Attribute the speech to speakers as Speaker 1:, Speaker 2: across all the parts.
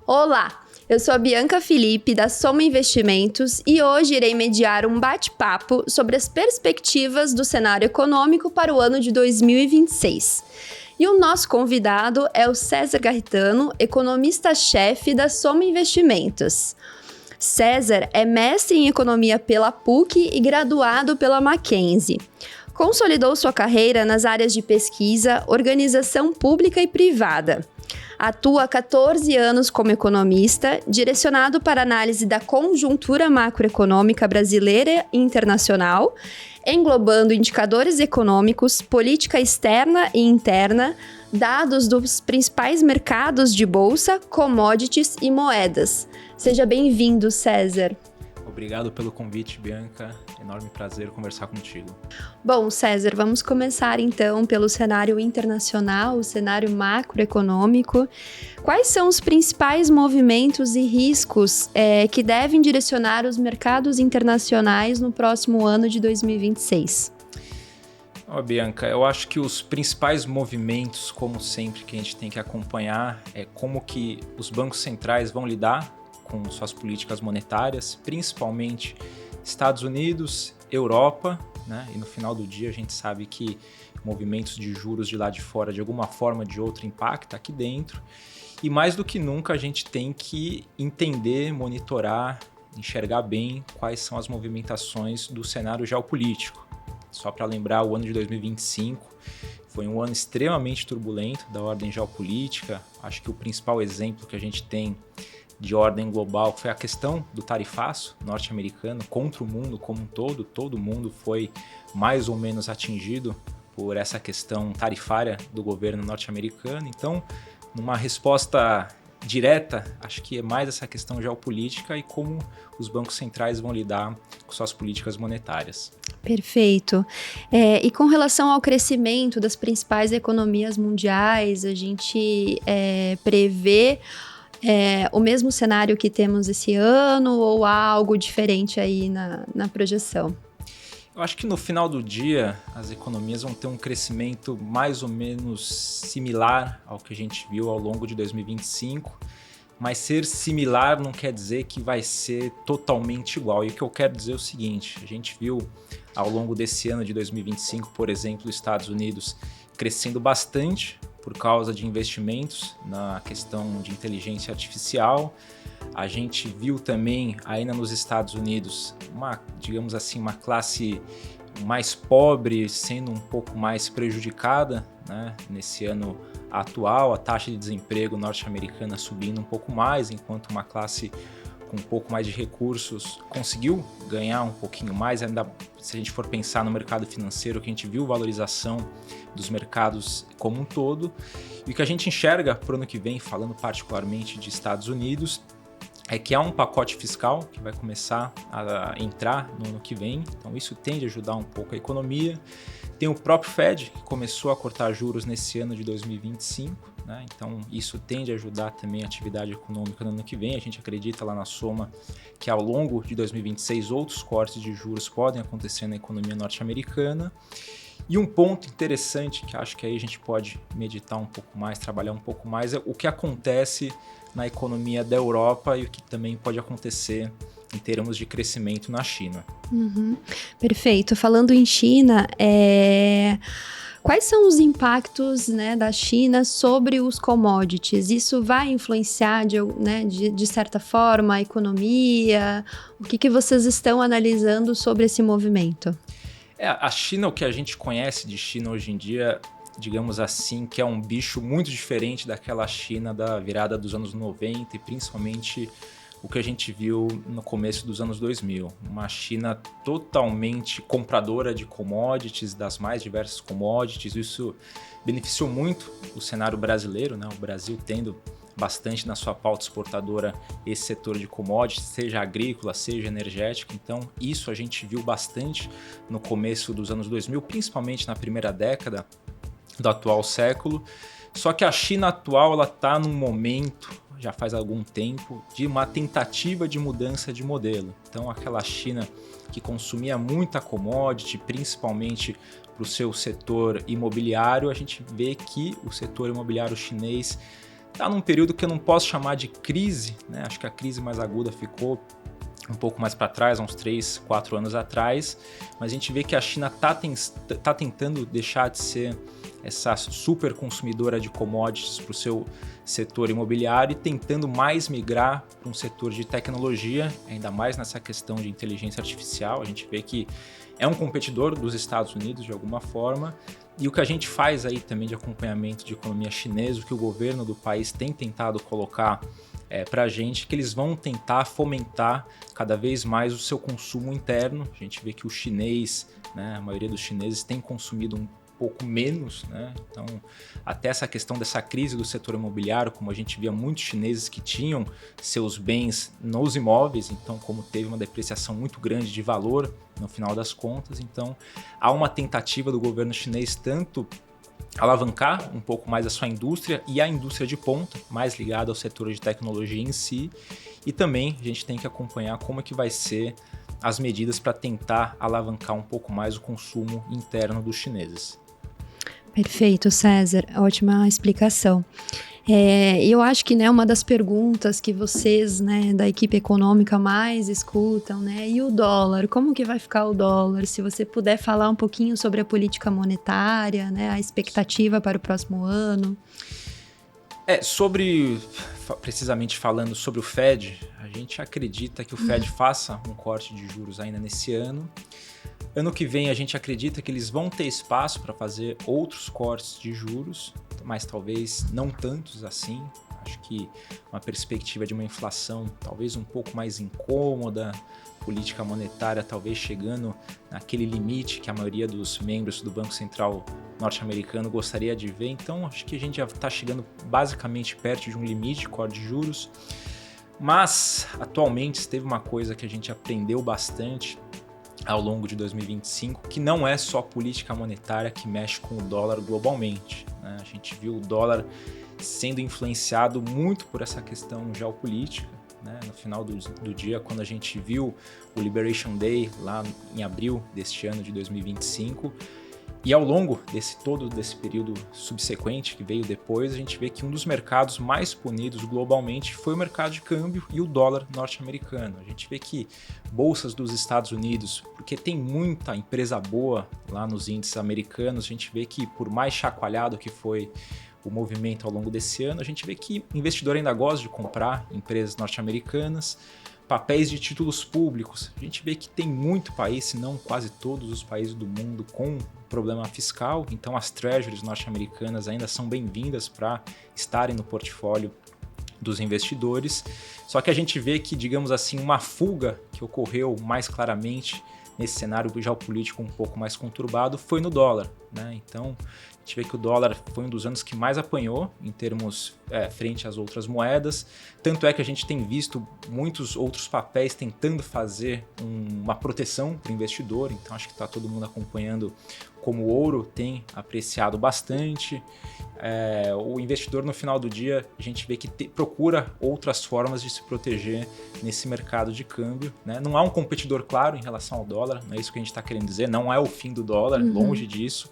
Speaker 1: Olá, eu sou a Bianca Felipe, da Soma Investimentos, e hoje irei mediar um bate-papo sobre as perspectivas do cenário econômico para o ano de 2026. E o nosso convidado é o César Garritano, economista-chefe da Soma Investimentos. César é mestre em economia pela PUC e graduado pela Mackenzie. Consolidou sua carreira nas áreas de pesquisa, organização pública e privada. Atua há 14 anos como economista, direcionado para análise da conjuntura macroeconômica brasileira e internacional, englobando indicadores econômicos, política externa e interna, dados dos principais mercados de bolsa, commodities e moedas. Seja bem-vindo, César.
Speaker 2: Obrigado pelo convite, Bianca. Enorme prazer conversar contigo.
Speaker 1: Bom, César, vamos começar então pelo cenário internacional, o cenário macroeconômico. Quais são os principais movimentos e riscos que devem direcionar os mercados internacionais no próximo ano de 2026?
Speaker 2: Bianca, eu acho que os principais movimentos, como sempre, que a gente tem que acompanhar é como que os bancos centrais vão lidar com suas políticas monetárias, principalmente Estados Unidos, Europa, né? E no final do dia a gente sabe que movimentos de juros de lá de fora, de alguma forma ou de outra, impacta aqui dentro. E mais do que nunca a gente tem que entender, monitorar, enxergar bem quais são as movimentações do cenário geopolítico. Só para lembrar, o ano de 2025 foi um ano extremamente turbulento da ordem geopolítica. Acho que o principal exemplo que a gente tem de ordem global foi a questão do tarifaço norte-americano contra o mundo como um todo. Todo mundo foi mais ou menos atingido por essa questão tarifária do governo norte-americano. Então, numa resposta direta, acho que é mais essa questão geopolítica e como os bancos centrais vão lidar com suas políticas monetárias.
Speaker 1: Perfeito. E com relação ao crescimento das principais economias mundiais, a gente prevê o mesmo cenário que temos esse ano ou há algo diferente aí na projeção?
Speaker 2: Eu acho que no final do dia as economias vão ter um crescimento mais ou menos similar ao que a gente viu ao longo de 2025, mas ser similar não quer dizer que vai ser totalmente igual. E o que eu quero dizer é o seguinte: a gente viu ao longo desse ano de 2025, por exemplo, os Estados Unidos crescendo bastante por causa de investimentos na questão de inteligência artificial. A gente viu também, ainda nos Estados Unidos, digamos assim, uma classe mais pobre sendo um pouco mais prejudicada, né? Nesse ano atual, a taxa de desemprego norte-americana subindo um pouco mais, enquanto uma classe com um pouco mais de recursos conseguiu ganhar um pouquinho mais. Ainda se a gente for pensar no mercado financeiro, que a gente viu valorização dos mercados como um todo. E o que a gente enxerga para o ano que vem, falando particularmente de Estados Unidos, é que há um pacote fiscal que vai começar a entrar no ano que vem. Então isso tende a ajudar um pouco a economia. Tem o próprio Fed, que começou a cortar juros nesse ano de 2025, né? Então isso tende a ajudar também a atividade econômica no ano que vem. A gente acredita lá na Soma que ao longo de 2026 outros cortes de juros podem acontecer na economia norte-americana. E um ponto interessante que acho que aí a gente pode meditar um pouco mais, trabalhar um pouco mais, é o que acontece na economia da Europa e o que também pode acontecer em termos de crescimento na China.
Speaker 1: Perfeito. Falando em China, quais são os impactos, né, da China sobre os commodities? Isso vai influenciar de certa forma a economia? O que vocês estão analisando sobre esse movimento?
Speaker 2: A China, o que a gente conhece de China hoje em dia, digamos assim, que é um bicho muito diferente daquela China da virada dos anos 90 e principalmente o que a gente viu no começo dos anos 2000. Uma China totalmente compradora de commodities, das mais diversas commodities. Isso beneficiou muito o cenário brasileiro, né? O Brasil tendo bastante na sua pauta exportadora esse setor de commodities, seja agrícola, seja energético. Então, isso a gente viu bastante no começo dos anos 2000, principalmente na primeira década do atual século. Só que a China atual ela está num momento, já faz algum tempo, de uma tentativa de mudança de modelo. Então, aquela China que consumia muita commodity, principalmente para o seu setor imobiliário, a gente vê que o setor imobiliário chinês está num período que eu não posso chamar de crise, né? Acho que a crise mais aguda ficou um pouco mais para trás, há uns 3, 4 anos atrás, mas a gente vê que a China tá tentando deixar de ser essa super consumidora de commodities para o seu setor imobiliário e tentando mais migrar para um setor de tecnologia, ainda mais nessa questão de inteligência artificial. A gente vê que é um competidor dos Estados Unidos de alguma forma, e o que a gente faz aí também de acompanhamento de economia chinesa, o que o governo do país tem tentado colocar para a gente, que eles vão tentar fomentar cada vez mais o seu consumo interno. A gente vê que o chinês, né, a maioria dos chineses tem consumido um pouco menos, né? Então, até essa questão dessa crise do setor imobiliário, como a gente via muitos chineses que tinham seus bens nos imóveis, então como teve uma depreciação muito grande de valor no final das contas, então há uma tentativa do governo chinês tanto alavancar um pouco mais a sua indústria e a indústria de ponta, mais ligada ao setor de tecnologia em si, e também a gente tem que acompanhar como é que vai ser as medidas para tentar alavancar um pouco mais o consumo interno dos chineses.
Speaker 1: Perfeito, César. Ótima explicação. Eu acho que, né, uma das perguntas que vocês, né, da equipe econômica mais escutam, né, e o dólar? Como que vai ficar o dólar? Se você puder falar um pouquinho sobre a política monetária, né, a expectativa para o próximo ano.
Speaker 2: Precisamente falando sobre o Fed, a gente acredita que o Fed faça um corte de juros ainda nesse ano. Ano que vem a gente acredita que eles vão ter espaço para fazer outros cortes de juros, mas talvez não tantos assim. Acho que uma perspectiva de uma inflação talvez um pouco mais incômoda, política monetária talvez chegando naquele limite que a maioria dos membros do Banco Central norte-americano gostaria de ver. Então, acho que a gente já está chegando basicamente perto de um limite de corte de juros. Mas, atualmente, teve uma coisa que a gente aprendeu bastante ao longo de 2025, que não é só política monetária que mexe com o dólar globalmente, né? A gente viu o dólar sendo influenciado muito por essa questão geopolítica, né? No final do dia, quando a gente viu o Liberation Day, lá em abril deste ano de 2025, e ao longo desse período subsequente que veio depois, a gente vê que um dos mercados mais punidos globalmente foi o mercado de câmbio e o dólar norte-americano. A gente vê que bolsas dos Estados Unidos, porque tem muita empresa boa lá nos índices americanos, a gente vê que por mais chacoalhado que foi o movimento ao longo desse ano, a gente vê que o investidor ainda gosta de comprar empresas norte-americanas, papéis de títulos públicos. A gente vê que tem muito país, se não quase todos os países do mundo, com problema fiscal, então as treasuries norte-americanas ainda são bem-vindas para estarem no portfólio dos investidores. Só que a gente vê que, digamos assim, uma fuga que ocorreu mais claramente nesse cenário geopolítico um pouco mais conturbado foi no dólar, né? Então, a gente vê que o dólar foi um dos anos que mais apanhou em termos frente às outras moedas. Tanto é que a gente tem visto muitos outros papéis tentando fazer uma proteção para o investidor. Então, acho que está todo mundo acompanhando como o ouro tem apreciado bastante. O investidor, no final do dia, a gente vê que procura outras formas de se proteger nesse mercado de câmbio, né? Não há um competidor claro em relação ao dólar, não é isso que a gente está querendo dizer, não é o fim do dólar, longe disso,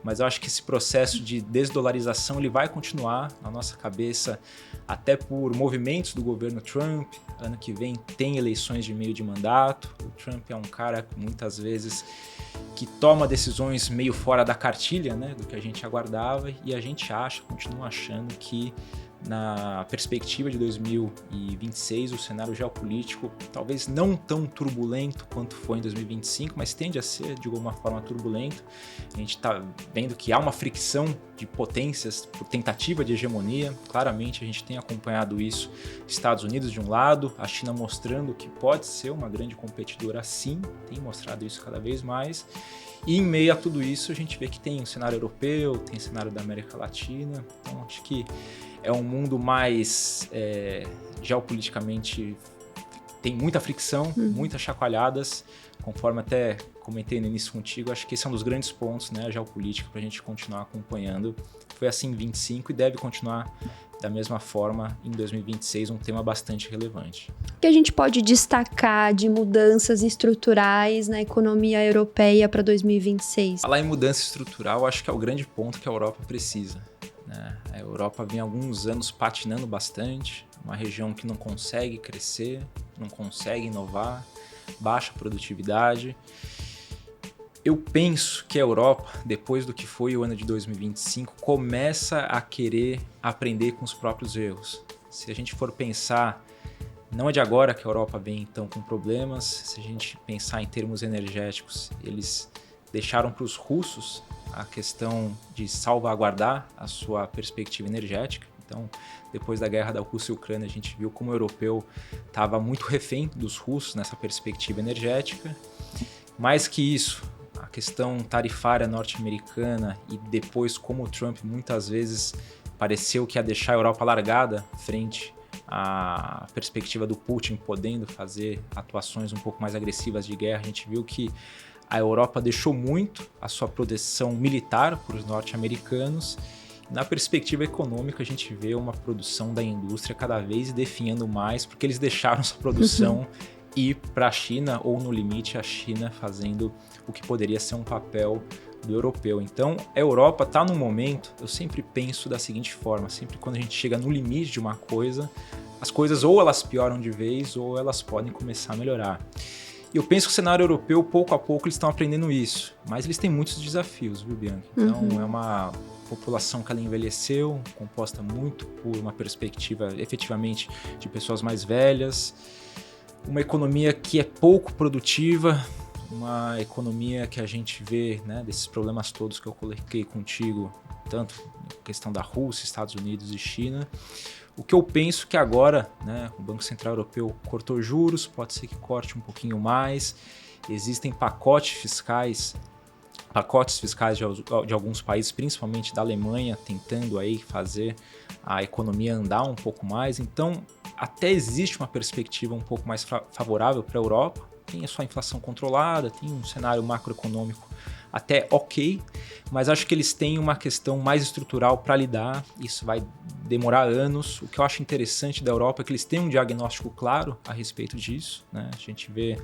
Speaker 2: mas eu acho que esse processo de desdolarização ele vai continuar na nossa cabeça, até por movimentos do governo Trump. Ano que vem tem eleições de meio de mandato, o Trump é um cara, muitas vezes, que toma decisões meio fora da cartilha, né, do que a gente aguardava, e a gente continua achando que na perspectiva de 2026 o cenário geopolítico talvez não tão turbulento quanto foi em 2025, mas tende a ser de alguma forma turbulento. A gente está vendo que há uma fricção de potências por tentativa de hegemonia. Claramente a gente tem acompanhado isso, Estados Unidos de um lado, a China mostrando que pode ser uma grande competidora, sim, tem mostrado isso cada vez mais. E em meio a tudo isso a gente vê que tem o cenário europeu, tem o cenário da América Latina. Então acho que é um mundo mais geopoliticamente, tem muita fricção, muitas chacoalhadas, conforme até comentei no início contigo. Acho que esse é um dos grandes pontos, né, a geopolítica, para a gente continuar acompanhando. Foi assim em 2025 e deve continuar da mesma forma em 2026, um tema bastante relevante.
Speaker 1: O que a gente pode destacar de mudanças estruturais na economia europeia para 2026?
Speaker 2: Falar em mudança estrutural, acho que é o grande ponto que a Europa precisa. né? A Europa vem há alguns anos patinando bastante, uma região que não consegue crescer, não consegue inovar, baixa produtividade. Eu penso que a Europa, depois do que foi o ano de 2025, começa a querer aprender com os próprios erros. Se a gente for pensar, não é de agora que a Europa vem então com problemas. Se a gente pensar em termos energéticos, eles deixaram para os russos a questão de salvaguardar a sua perspectiva energética. Então, depois da guerra da Rússia e Ucrânia, a gente viu como o europeu estava muito refém dos russos nessa perspectiva energética. Mais que isso, a questão tarifária norte-americana e depois como o Trump muitas vezes pareceu que ia deixar a Europa largada frente à perspectiva do Putin podendo fazer atuações um pouco mais agressivas de guerra. A gente viu que a Europa deixou muito a sua proteção militar para os norte-americanos. Na perspectiva econômica, a gente vê uma produção da indústria cada vez definhando mais, porque eles deixaram essa produção ir para a China, ou no limite a China fazendo o que poderia ser um papel do europeu. Então, a Europa está num momento, eu sempre penso da seguinte forma, sempre quando a gente chega no limite de uma coisa, as coisas ou elas pioram de vez ou elas podem começar a melhorar. E eu penso que o cenário europeu, pouco a pouco, eles estão aprendendo isso, mas eles têm muitos desafios, viu, Bianca? Então, é uma população que ela envelheceu, composta muito por uma perspectiva, efetivamente, de pessoas mais velhas, uma economia que é pouco produtiva, uma economia que a gente vê, né, desses problemas todos que eu coloquei contigo, tanto a questão da Rússia, Estados Unidos e China. O que eu penso que agora, né, o Banco Central Europeu cortou juros, pode ser que corte um pouquinho mais, existem pacotes fiscais de alguns países, principalmente da Alemanha, tentando aí fazer a economia andar um pouco mais. Então, até existe uma perspectiva um pouco mais favorável para a Europa. Tem a sua inflação controlada, tem um cenário macroeconômico até ok, mas acho que eles têm uma questão mais estrutural para lidar. Isso vai demorar anos. O que eu acho interessante da Europa é que eles têm um diagnóstico claro a respeito disso, né? A gente vê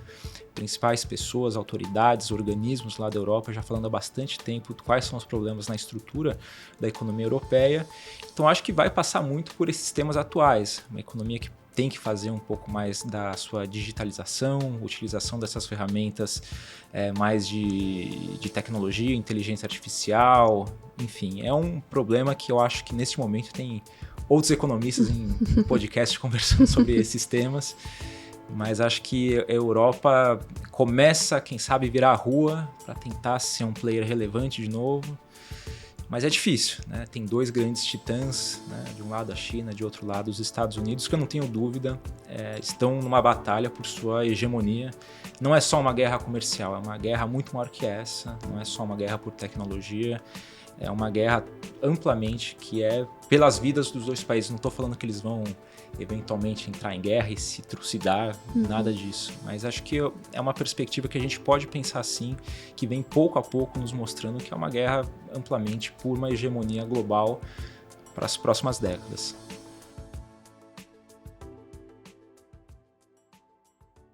Speaker 2: principais pessoas, autoridades, organismos lá da Europa já falando há bastante tempo quais são os problemas na estrutura da economia europeia. Então acho que vai passar muito por esses temas atuais, uma economia que tem que fazer um pouco mais da sua digitalização, utilização dessas ferramentas mais de tecnologia, inteligência artificial, enfim, é um problema que eu acho que nesse momento tem outros economistas em podcast conversando sobre esses temas, mas acho que a Europa começa, quem sabe, virar a rua para tentar ser um player relevante de novo. Mas é difícil, né? Tem dois grandes titãs, né? De um lado a China, de outro lado os Estados Unidos, que eu não tenho dúvida, estão numa batalha por sua hegemonia. Não é só uma guerra comercial, é uma guerra muito maior que essa, não é só uma guerra por tecnologia, é uma guerra amplamente que é pelas vidas dos dois países. Não estou falando que eles vão eventualmente entrar em guerra e se trucidar, nada disso. Mas acho que é uma perspectiva que a gente pode pensar assim, que vem pouco a pouco nos mostrando que é uma guerra amplamente por uma hegemonia global para as próximas décadas.